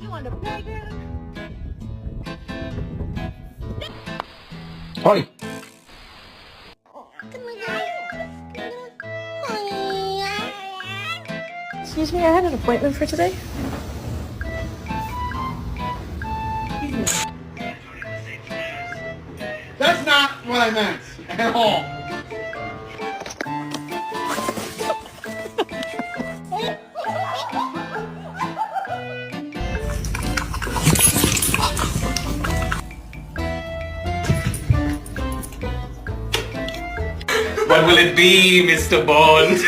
want a burger? Hoy! Excuse me, I had an appointment for today. That's not what I meant at all. What will it be, Mr. Bond?